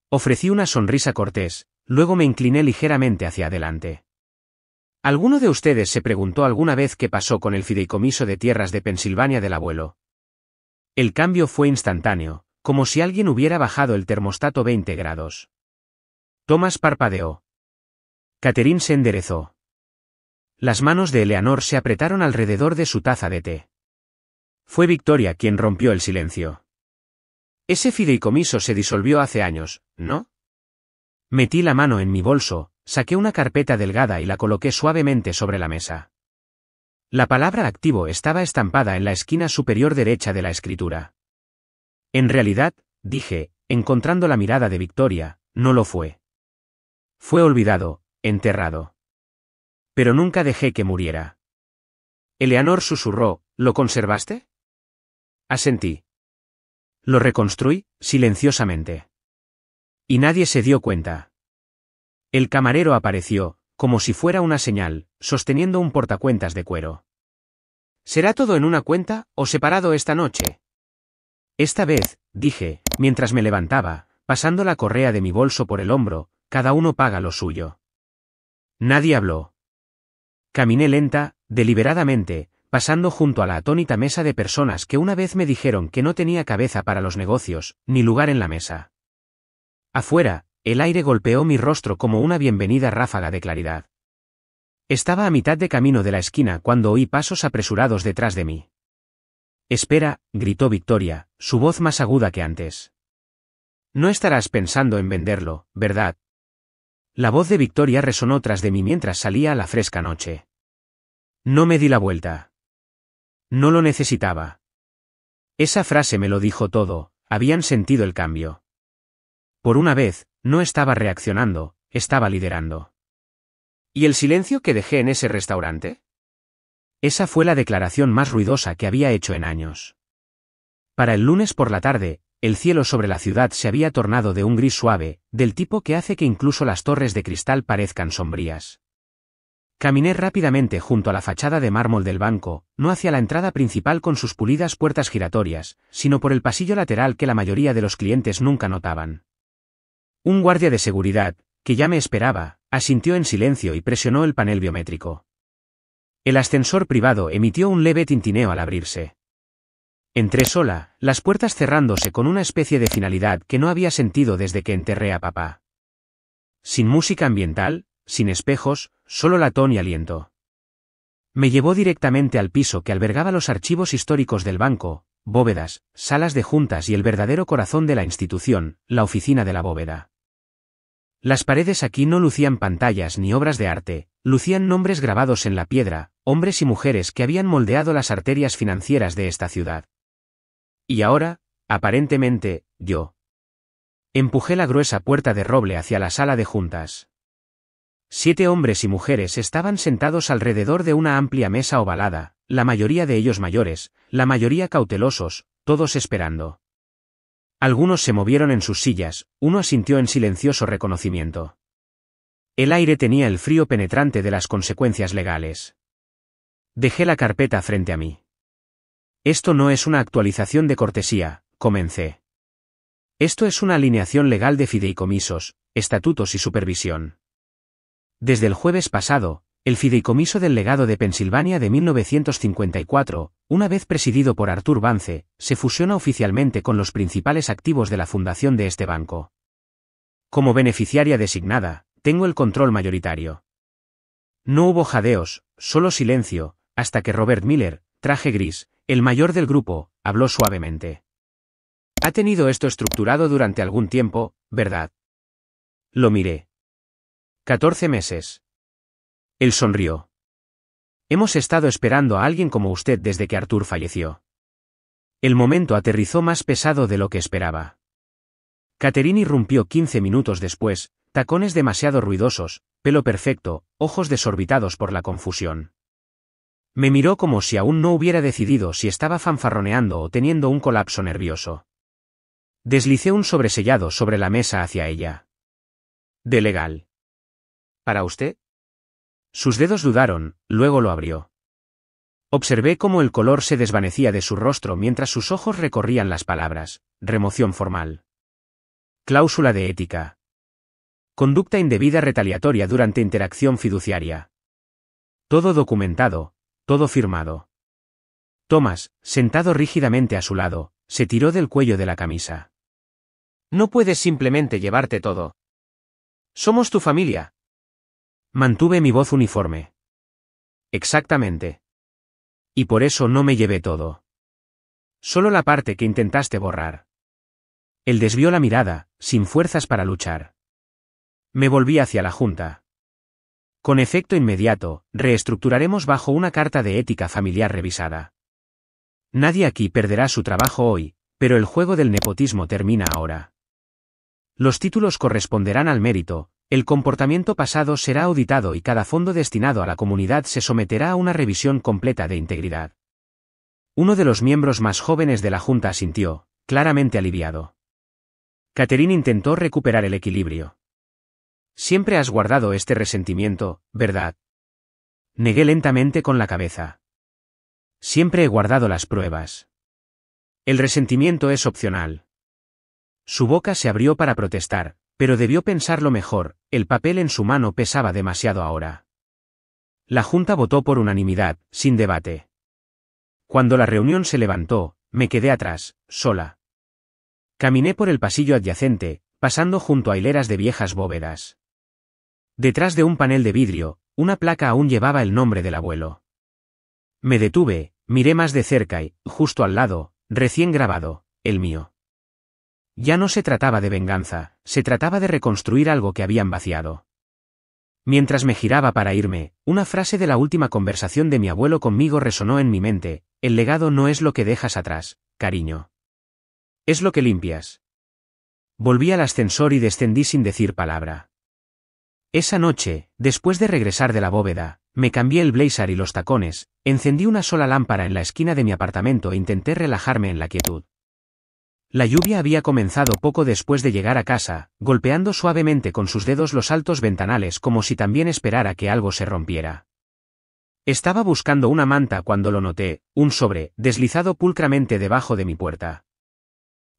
Ofrecí una sonrisa cortés, luego me incliné ligeramente hacia adelante. ¿Alguno de ustedes se preguntó alguna vez qué pasó con el fideicomiso de tierras de Pensilvania del abuelo? El cambio fue instantáneo, como si alguien hubiera bajado el termostato 20 grados. Thomas parpadeó. Catherine se enderezó. Las manos de Eleanor se apretaron alrededor de su taza de té. Fue Victoria quien rompió el silencio. Ese fideicomiso se disolvió hace años, ¿no? Metí la mano en mi bolso, saqué una carpeta delgada y la coloqué suavemente sobre la mesa. La palabra activo estaba estampada en la esquina superior derecha de la escritura. En realidad, dije, encontrando la mirada de Victoria, no lo fue. Fue olvidado, enterrado. Pero nunca dejé que muriera. Eleanor susurró, ¿lo conservaste? Asentí. Lo reconstruí, silenciosamente. Y nadie se dio cuenta. El camarero apareció, como si fuera una señal, sosteniendo un portacuentas de cuero. ¿Será todo en una cuenta, o separado esta noche? Esta vez, dije, mientras me levantaba, pasando la correa de mi bolso por el hombro, cada uno paga lo suyo. Nadie habló. Caminé lenta, deliberadamente, pasando junto a la atónita mesa de personas que una vez me dijeron que no tenía cabeza para los negocios, ni lugar en la mesa. Afuera, el aire golpeó mi rostro como una bienvenida ráfaga de claridad. Estaba a mitad de camino de la esquina cuando oí pasos apresurados detrás de mí. Espera, gritó Victoria, su voz más aguda que antes. No estarás pensando en venderlo, ¿verdad? La voz de Victoria resonó tras de mí mientras salía a la fresca noche. No me di la vuelta. No lo necesitaba. Esa frase me lo dijo todo, habían sentido el cambio. Por una vez, no estaba reaccionando, estaba liderando. ¿Y el silencio que dejé en ese restaurante? Esa fue la declaración más ruidosa que había hecho en años. Para el lunes por la tarde, el cielo sobre la ciudad se había tornado de un gris suave, del tipo que hace que incluso las torres de cristal parezcan sombrías. Caminé rápidamente junto a la fachada de mármol del banco, no hacia la entrada principal con sus pulidas puertas giratorias, sino por el pasillo lateral que la mayoría de los clientes nunca notaban. Un guardia de seguridad, que ya me esperaba, asintió en silencio y presionó el panel biométrico. El ascensor privado emitió un leve tintineo al abrirse. Entré sola, las puertas cerrándose con una especie de finalidad que no había sentido desde que enterré a papá. Sin música ambiental, sin espejos, solo latón y aliento. Me llevó directamente al piso que albergaba los archivos históricos del banco, bóvedas, salas de juntas y el verdadero corazón de la institución, la oficina de la bóveda. Las paredes aquí no lucían pantallas ni obras de arte, lucían nombres grabados en la piedra, hombres y mujeres que habían moldeado las arterias financieras de esta ciudad. Y ahora, aparentemente, yo. Empujé la gruesa puerta de roble hacia la sala de juntas. 7 hombres y mujeres estaban sentados alrededor de una amplia mesa ovalada, la mayoría de ellos mayores, la mayoría cautelosos, todos esperando. Algunos se movieron en sus sillas, uno asintió en silencioso reconocimiento. El aire tenía el frío penetrante de las consecuencias legales. Dejé la carpeta frente a mí. Esto no es una actualización de cortesía, comencé. Esto es una alineación legal de fideicomisos, estatutos y supervisión. Desde el jueves pasado, el Fideicomiso del Legado de Pensilvania de 1954, una vez presidido por Arthur Vance, se fusiona oficialmente con los principales activos de la fundación de este banco. Como beneficiaria designada, tengo el control mayoritario. No hubo jadeos, solo silencio, hasta que Robert Miller, traje gris, el mayor del grupo, habló suavemente. Ha tenido esto estructurado durante algún tiempo, ¿verdad? Lo miré. 14 meses. Él sonrió. Hemos estado esperando a alguien como usted desde que Arthur falleció. El momento aterrizó más pesado de lo que esperaba. Catherine irrumpió 15 minutos después, tacones demasiado ruidosos, pelo perfecto, ojos desorbitados por la confusión. Me miró como si aún no hubiera decidido si estaba fanfarroneando o teniendo un colapso nervioso. Deslicé un sobresellado sobre la mesa hacia ella. De legal. ¿Para usted? Sus dedos dudaron, luego lo abrió. Observé cómo el color se desvanecía de su rostro mientras sus ojos recorrían las palabras. Remoción formal. Cláusula de ética. Conducta indebida retaliatoria durante interacción fiduciaria. Todo documentado, todo firmado. Thomas, sentado rígidamente a su lado, se tiró del cuello de la camisa. No puedes simplemente llevarte todo. Somos tu familia. Mantuve mi voz uniforme. Exactamente. Y por eso no me llevé todo. Solo la parte que intentaste borrar. Él desvió la mirada, sin fuerzas para luchar. Me volví hacia la junta. Con efecto inmediato, reestructuraremos bajo una carta de ética familiar revisada. Nadie aquí perderá su trabajo hoy, pero el juego del nepotismo termina ahora. Los títulos corresponderán al mérito. El comportamiento pasado será auditado y cada fondo destinado a la comunidad se someterá a una revisión completa de integridad. Uno de los miembros más jóvenes de la Junta asintió, claramente aliviado. Catherine intentó recuperar el equilibrio. Siempre has guardado este resentimiento, ¿verdad? Negué lentamente con la cabeza. Siempre he guardado las pruebas. El resentimiento es opcional. Su boca se abrió para protestar, pero debió pensarlo mejor, el papel en su mano pesaba demasiado ahora. La Junta votó por unanimidad, sin debate. Cuando la reunión se levantó, me quedé atrás, sola. Caminé por el pasillo adyacente, pasando junto a hileras de viejas bóvedas. Detrás de un panel de vidrio, una placa aún llevaba el nombre del abuelo. Me detuve, miré más de cerca y, justo al lado, recién grabado, el mío. Ya no se trataba de venganza, se trataba de reconstruir algo que habían vaciado. Mientras me giraba para irme, una frase de la última conversación de mi abuelo conmigo resonó en mi mente: el legado no es lo que dejas atrás, cariño. Es lo que limpias. Volví al ascensor y descendí sin decir palabra. Esa noche, después de regresar de la bóveda, me cambié el blazer y los tacones, encendí una sola lámpara en la esquina de mi apartamento e intenté relajarme en la quietud. La lluvia había comenzado poco después de llegar a casa, golpeando suavemente con sus dedos los altos ventanales como si también esperara que algo se rompiera. Estaba buscando una manta cuando lo noté, un sobre, deslizado pulcramente debajo de mi puerta.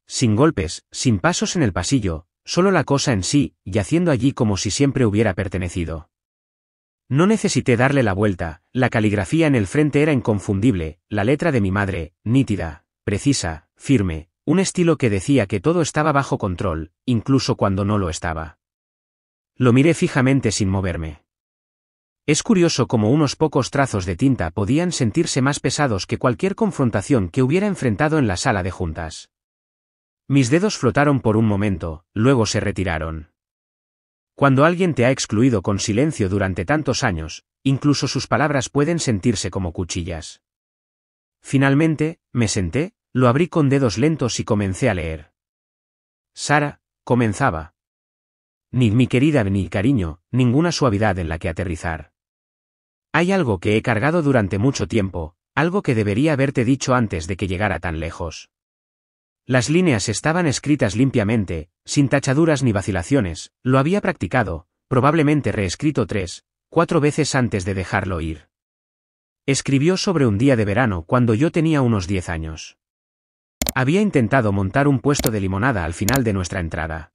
Sin golpes, sin pasos en el pasillo, solo la cosa en sí, yaciendo allí como si siempre hubiera pertenecido. No necesité darle la vuelta, la caligrafía en el frente era inconfundible, la letra de mi madre, nítida, precisa, firme, un estilo que decía que todo estaba bajo control, incluso cuando no lo estaba. Lo miré fijamente sin moverme. Es curioso cómo unos pocos trazos de tinta podían sentirse más pesados que cualquier confrontación que hubiera enfrentado en la sala de juntas. Mis dedos flotaron por un momento, luego se retiraron. Cuando alguien te ha excluido con silencio durante tantos años, incluso sus palabras pueden sentirse como cuchillas. Finalmente, me senté, lo abrí con dedos lentos y comencé a leer. Sara, comenzaba. Ni mi querida ni cariño, ninguna suavidad en la que aterrizar. Hay algo que he cargado durante mucho tiempo, algo que debería haberte dicho antes de que llegara tan lejos. Las líneas estaban escritas limpiamente, sin tachaduras ni vacilaciones, lo había practicado, probablemente reescrito 3, 4 veces antes de dejarlo ir. Escribió sobre un día de verano cuando yo tenía unos 10 años. Había intentado montar un puesto de limonada al final de nuestra entrada.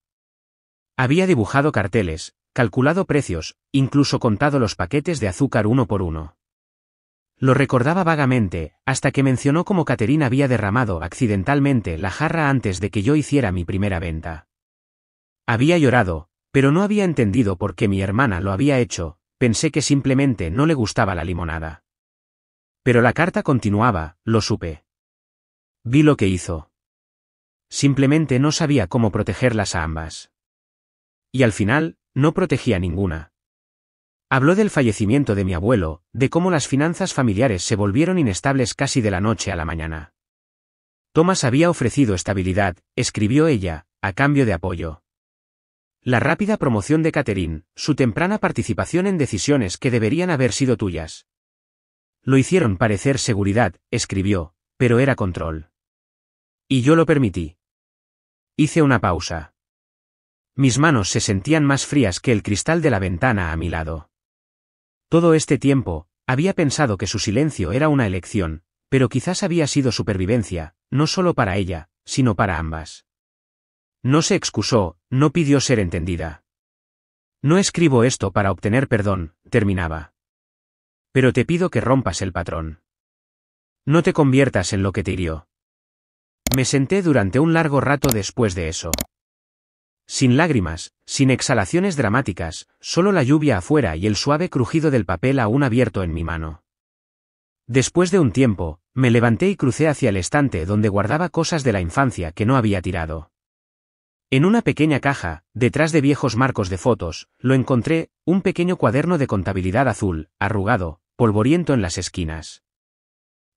Había dibujado carteles, calculado precios, incluso contado los paquetes de azúcar uno por uno. Lo recordaba vagamente, hasta que mencionó cómo Catherine había derramado accidentalmente la jarra antes de que yo hiciera mi primera venta. Había llorado, pero no había entendido por qué mi hermana lo había hecho, pensé que simplemente no le gustaba la limonada. Pero la carta continuaba, lo supe. Vi lo que hizo. Simplemente no sabía cómo protegerlas a ambas. Y al final, no protegía ninguna. Habló del fallecimiento de mi abuelo, de cómo las finanzas familiares se volvieron inestables casi de la noche a la mañana. Thomas había ofrecido estabilidad, escribió ella, a cambio de apoyo. La rápida promoción de Catherine, su temprana participación en decisiones que deberían haber sido tuyas. Lo hicieron parecer seguridad, escribió, pero era control. Y yo lo permití. Hice una pausa. Mis manos se sentían más frías que el cristal de la ventana a mi lado. Todo este tiempo, había pensado que su silencio era una elección, pero quizás había sido supervivencia, no solo para ella, sino para ambas. No se excusó, no pidió ser entendida. No escribo esto para obtener perdón, terminaba. Pero te pido que rompas el patrón. No te conviertas en lo que te hirió. Me senté durante un largo rato después de eso. Sin lágrimas, sin exhalaciones dramáticas, solo la lluvia afuera y el suave crujido del papel aún abierto en mi mano. Después de un tiempo, me levanté y crucé hacia el estante donde guardaba cosas de la infancia que no había tirado. En una pequeña caja, detrás de viejos marcos de fotos, lo encontré, un pequeño cuaderno de contabilidad azul, arrugado, polvoriento en las esquinas.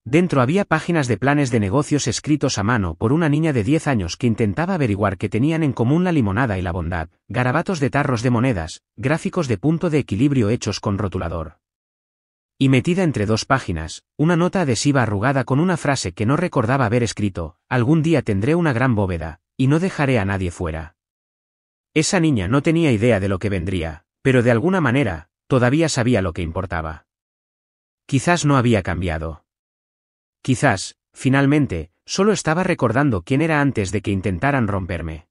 Dentro había páginas de planes de negocios escritos a mano por una niña de 10 años que intentaba averiguar qué tenían en común la limonada y la bondad, garabatos de tarros de monedas, gráficos de punto de equilibrio hechos con rotulador. Y metida entre 2 páginas, una nota adhesiva arrugada con una frase que no recordaba haber escrito: algún día tendré una gran bóveda, y no dejaré a nadie fuera. Esa niña no tenía idea de lo que vendría, pero de alguna manera, todavía sabía lo que importaba. Quizás no había cambiado. Quizás, finalmente, solo estaba recordando quién era antes de que intentaran romperme.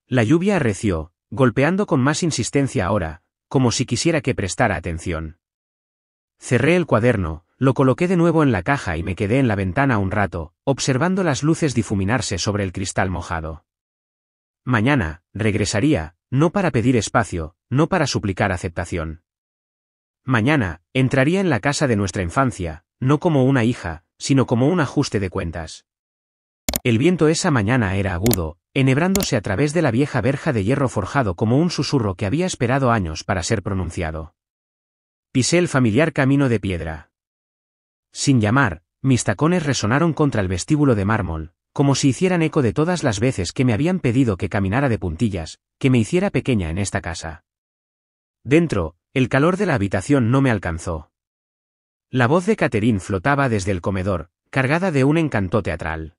La lluvia arreció, golpeando con más insistencia ahora, como si quisiera que prestara atención. Cerré el cuaderno, lo coloqué de nuevo en la caja y me quedé en la ventana un rato, observando las luces difuminarse sobre el cristal mojado. Mañana, regresaría, no para pedir espacio, no para suplicar aceptación. Mañana, entraría en la casa de nuestra infancia, no como una hija, sino como un ajuste de cuentas. El viento esa mañana era agudo, enhebrándose a través de la vieja verja de hierro forjado como un susurro que había esperado años para ser pronunciado. Pisé el familiar camino de piedra. Sin llamar, mis tacones resonaron contra el vestíbulo de mármol, como si hicieran eco de todas las veces que me habían pedido que caminara de puntillas, que me hiciera pequeña en esta casa. Dentro, el calor de la habitación no me alcanzó. La voz de Catherine flotaba desde el comedor, cargada de un encanto teatral.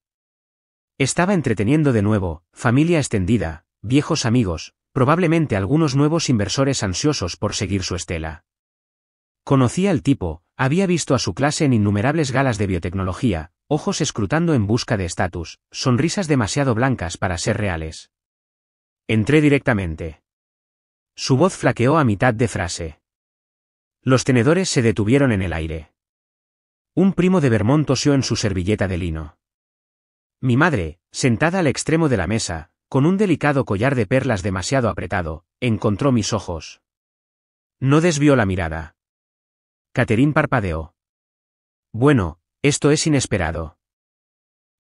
Estaba entreteniendo de nuevo, familia extendida, viejos amigos, probablemente algunos nuevos inversores ansiosos por seguir su estela. Conocía al tipo, había visto a su clase en innumerables galas de biotecnología, ojos escrutando en busca de estatus, sonrisas demasiado blancas para ser reales. Entré directamente. Su voz flaqueó a mitad de frase. Los tenedores se detuvieron en el aire. Un primo de Vermont tosió en su servilleta de lino. Mi madre, sentada al extremo de la mesa, con un delicado collar de perlas demasiado apretado, encontró mis ojos. No desvió la mirada. Catherine parpadeó. Bueno, esto es inesperado.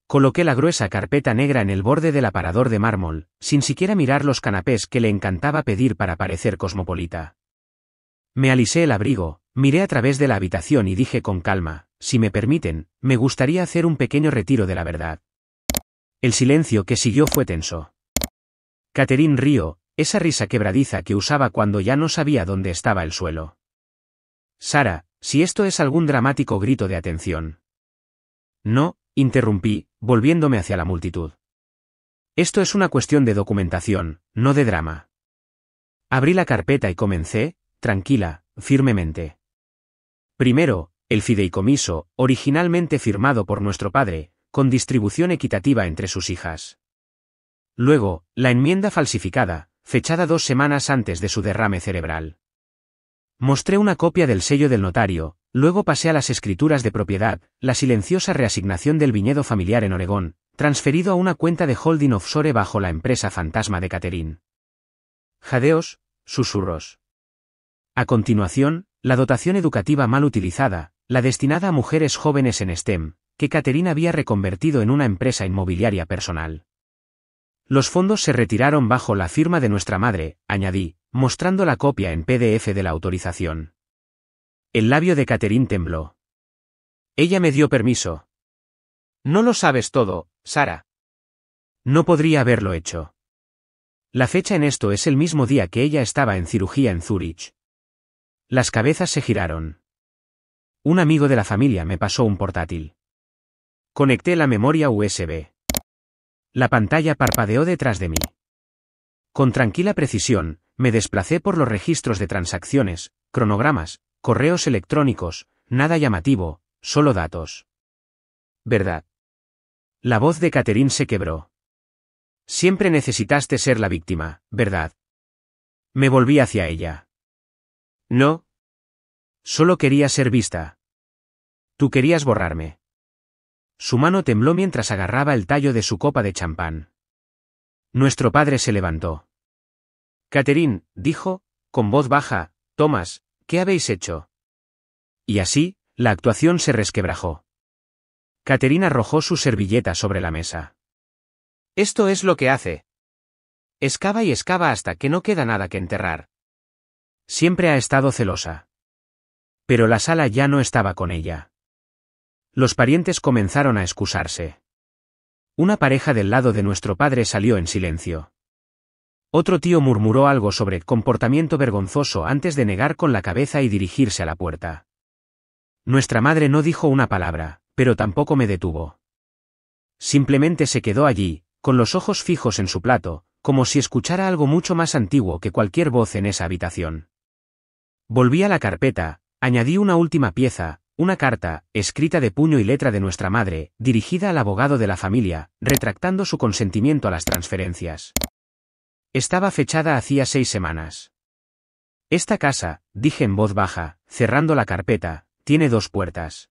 Coloqué la gruesa carpeta negra en el borde del aparador de mármol, sin siquiera mirar los canapés que le encantaba pedir para parecer cosmopolita. Me alisé el abrigo, miré a través de la habitación y dije con calma, si me permiten, me gustaría hacer un pequeño retiro de la verdad. El silencio que siguió fue tenso. Catherine rió, esa risa quebradiza que usaba cuando ya no sabía dónde estaba el suelo. Sara, si esto es algún dramático grito de atención. No, interrumpí, volviéndome hacia la multitud. Esto es una cuestión de documentación, no de drama. Abrí la carpeta y comencé, tranquila, firmemente. Primero, el fideicomiso, originalmente firmado por nuestro padre, con distribución equitativa entre sus hijas. Luego, la enmienda falsificada, fechada 2 semanas antes de su derrame cerebral. Mostré una copia del sello del notario, luego pasé a las escrituras de propiedad, la silenciosa reasignación del viñedo familiar en Oregón, transferido a una cuenta de holding offshore bajo la empresa fantasma de Catherine. Jadeos, susurros. A continuación, la dotación educativa mal utilizada, la destinada a mujeres jóvenes en STEM, que Catherine había reconvertido en una empresa inmobiliaria personal. Los fondos se retiraron bajo la firma de nuestra madre, añadí, mostrando la copia en PDF de la autorización. El labio de Catherine tembló. Ella me dio permiso. No lo sabes todo, Sara. No podría haberlo hecho. La fecha en esto es el mismo día que ella estaba en cirugía en Zúrich. Las cabezas se giraron. Un amigo de la familia me pasó un portátil. Conecté la memoria USB. La pantalla parpadeó detrás de mí. Con tranquila precisión, me desplacé por los registros de transacciones, cronogramas, correos electrónicos, nada llamativo, solo datos. ¿Verdad? La voz de Catherine se quebró. Siempre necesitaste ser la víctima, ¿verdad? Me volví hacia ella. No. Solo quería ser vista. Tú querías borrarme. Su mano tembló mientras agarraba el tallo de su copa de champán. Nuestro padre se levantó. Catherine, dijo, con voz baja, Thomas, ¿qué habéis hecho? Y así, la actuación se resquebrajó. Catherine arrojó su servilleta sobre la mesa. Esto es lo que hace. Excava y excava hasta que no queda nada que enterrar. Siempre ha estado celosa. Pero la sala ya no estaba con ella. Los parientes comenzaron a excusarse. Una pareja del lado de nuestro padre salió en silencio. Otro tío murmuró algo sobre comportamiento vergonzoso antes de negar con la cabeza y dirigirse a la puerta. Nuestra madre no dijo una palabra, pero tampoco me detuvo. Simplemente se quedó allí, con los ojos fijos en su plato, como si escuchara algo mucho más antiguo que cualquier voz en esa habitación. Volví a la carpeta, añadí una última pieza, una carta, escrita de puño y letra de nuestra madre, dirigida al abogado de la familia, retractando su consentimiento a las transferencias. Estaba fechada hacía 6 semanas. Esta casa, dije en voz baja, cerrando la carpeta, tiene 2 puertas.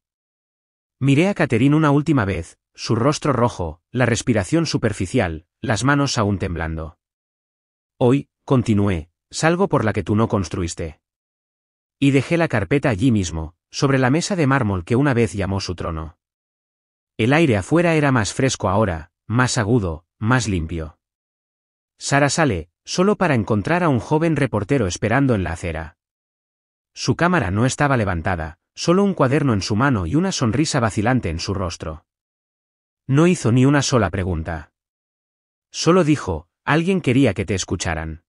Miré a Catherine una última vez, su rostro rojo, la respiración superficial, las manos aún temblando. Hoy, continué, salgo por la que tú no construiste. Y dejé la carpeta allí mismo, sobre la mesa de mármol que una vez llamó su trono. El aire afuera era más fresco ahora, más agudo, más limpio. Sara sale, solo para encontrar a un joven reportero esperando en la acera. Su cámara no estaba levantada, solo un cuaderno en su mano y una sonrisa vacilante en su rostro. No hizo ni una sola pregunta. Solo dijo, alguien quería que te escucharan.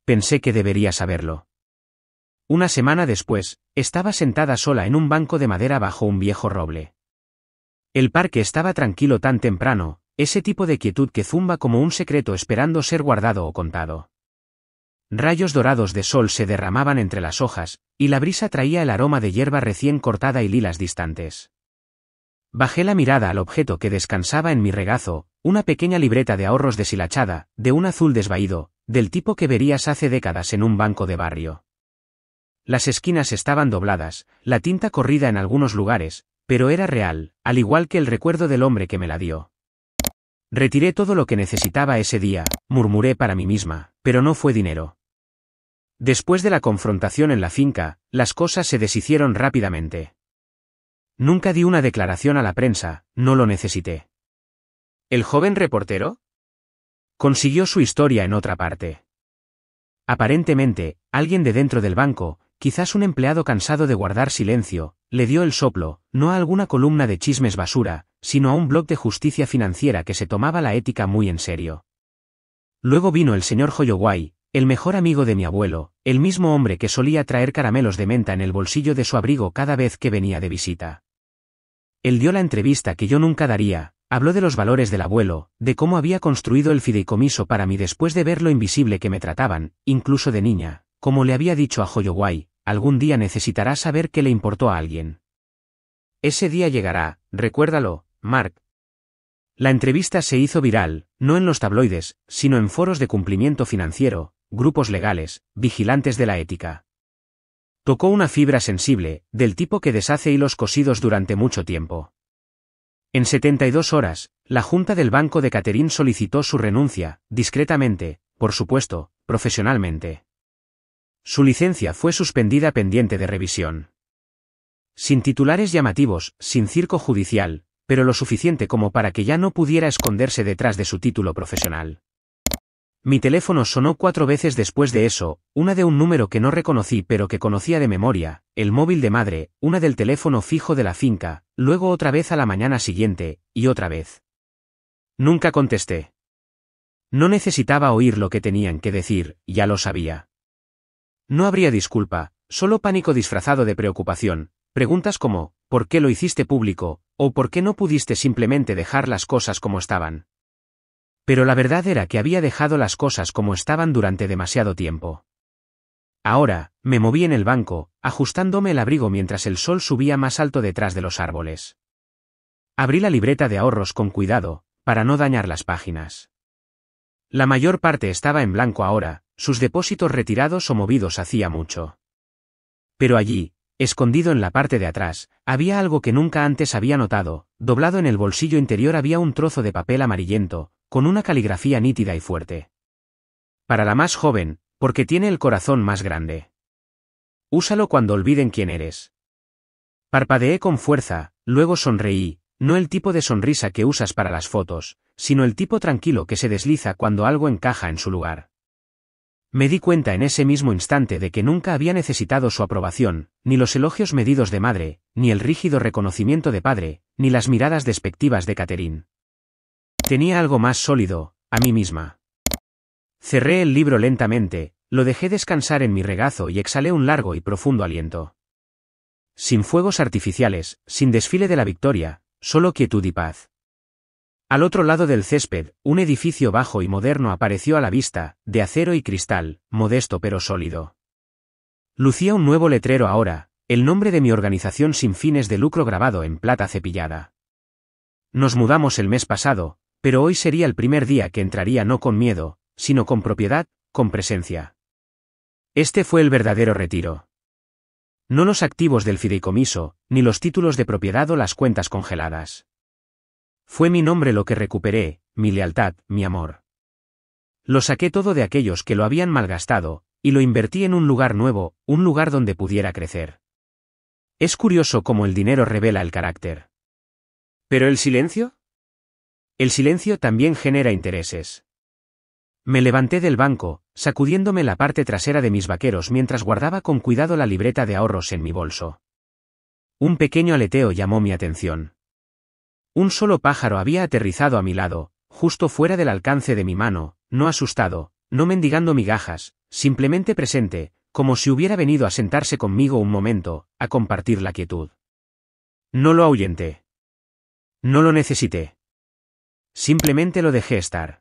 Pensé que debería saberlo. Una semana después, estaba sentada sola en un banco de madera bajo un viejo roble. El parque estaba tranquilo tan temprano, ese tipo de quietud que zumba como un secreto esperando ser guardado o contado. Rayos dorados de sol se derramaban entre las hojas, y la brisa traía el aroma de hierba recién cortada y lilas distantes. Bajé la mirada al objeto que descansaba en mi regazo, una pequeña libreta de ahorros deshilachada, de un azul desvaído, del tipo que verías hace décadas en un banco de barrio. Las esquinas estaban dobladas, la tinta corrida en algunos lugares, pero era real, al igual que el recuerdo del hombre que me la dio. Retiré todo lo que necesitaba ese día, murmuré para mí misma, pero no fue dinero. Después de la confrontación en la finca, las cosas se deshicieron rápidamente. Nunca di una declaración a la prensa, no lo necesité. ¿El joven reportero? Consiguió su historia en otra parte. Aparentemente, alguien de dentro del banco, quizás un empleado cansado de guardar silencio, le dio el soplo, no a alguna columna de chismes basura, sino a un blog de justicia financiera que se tomaba la ética muy en serio. Luego vino el señor Holloway, el mejor amigo de mi abuelo, el mismo hombre que solía traer caramelos de menta en el bolsillo de su abrigo cada vez que venía de visita. Él dio la entrevista que yo nunca daría, habló de los valores del abuelo, de cómo había construido el fideicomiso para mí después de ver lo invisible que me trataban, incluso de niña, como le había dicho a Holloway, algún día necesitará saber qué le importó a alguien. Ese día llegará, recuérdalo, Mark. La entrevista se hizo viral, no en los tabloides, sino en foros de cumplimiento financiero, grupos legales, vigilantes de la ética. Tocó una fibra sensible, del tipo que deshace hilos cosidos durante mucho tiempo. En 72 horas, la junta del banco de Catherine solicitó su renuncia, discretamente, por supuesto, profesionalmente. Su licencia fue suspendida pendiente de revisión. Sin titulares llamativos, sin circo judicial, pero lo suficiente como para que ya no pudiera esconderse detrás de su título profesional. Mi teléfono sonó 4 veces después de eso, una de un número que no reconocí pero que conocía de memoria, el móvil de madre, una del teléfono fijo de la finca, luego otra vez a la mañana siguiente, y otra vez. Nunca contesté. No necesitaba oír lo que tenían que decir, ya lo sabía. No habría disculpa, solo pánico disfrazado de preocupación, preguntas como, ¿por qué lo hiciste público?, o ¿por qué no pudiste simplemente dejar las cosas como estaban? Pero la verdad era que había dejado las cosas como estaban durante demasiado tiempo. Ahora, me moví en el banco, ajustándome el abrigo mientras el sol subía más alto detrás de los árboles. Abrí la libreta de ahorros con cuidado, para no dañar las páginas. La mayor parte estaba en blanco ahora, sus depósitos retirados o movidos hacía mucho. Pero allí, escondido en la parte de atrás, había algo que nunca antes había notado, doblado en el bolsillo interior había un trozo de papel amarillento, con una caligrafía nítida y fuerte. Para la más joven, porque tiene el corazón más grande. Úsalo cuando olviden quién eres. Parpadeé con fuerza, luego sonreí, no el tipo de sonrisa que usas para las fotos, sino el tipo tranquilo que se desliza cuando algo encaja en su lugar. Me di cuenta en ese mismo instante de que nunca había necesitado su aprobación, ni los elogios medidos de madre, ni el rígido reconocimiento de padre, ni las miradas despectivas de Catherine. Tenía algo más sólido, a mí misma. Cerré el libro lentamente, lo dejé descansar en mi regazo y exhalé un largo y profundo aliento. Sin fuegos artificiales, sin desfile de la victoria, solo quietud y paz. Al otro lado del césped, un edificio bajo y moderno apareció a la vista, de acero y cristal, modesto pero sólido. Lucía un nuevo letrero ahora, el nombre de mi organización sin fines de lucro grabado en plata cepillada. Nos mudamos el mes pasado, pero hoy sería el primer día que entraría no con miedo, sino con propiedad, con presencia. Este fue el verdadero retiro. No los activos del fideicomiso, ni los títulos de propiedad o las cuentas congeladas. Fue mi nombre lo que recuperé, mi lealtad, mi amor. Lo saqué todo de aquellos que lo habían malgastado, y lo invertí en un lugar nuevo, un lugar donde pudiera crecer. Es curioso cómo el dinero revela el carácter. ¿Pero el silencio? El silencio también genera intereses. Me levanté del banco, sacudiéndome la parte trasera de mis vaqueros mientras guardaba con cuidado la libreta de ahorros en mi bolso. Un pequeño aleteo llamó mi atención. Un solo pájaro había aterrizado a mi lado, justo fuera del alcance de mi mano, no asustado, no mendigando migajas, simplemente presente, como si hubiera venido a sentarse conmigo un momento, a compartir la quietud. No lo ahuyenté. No lo necesité. Simplemente lo dejé estar.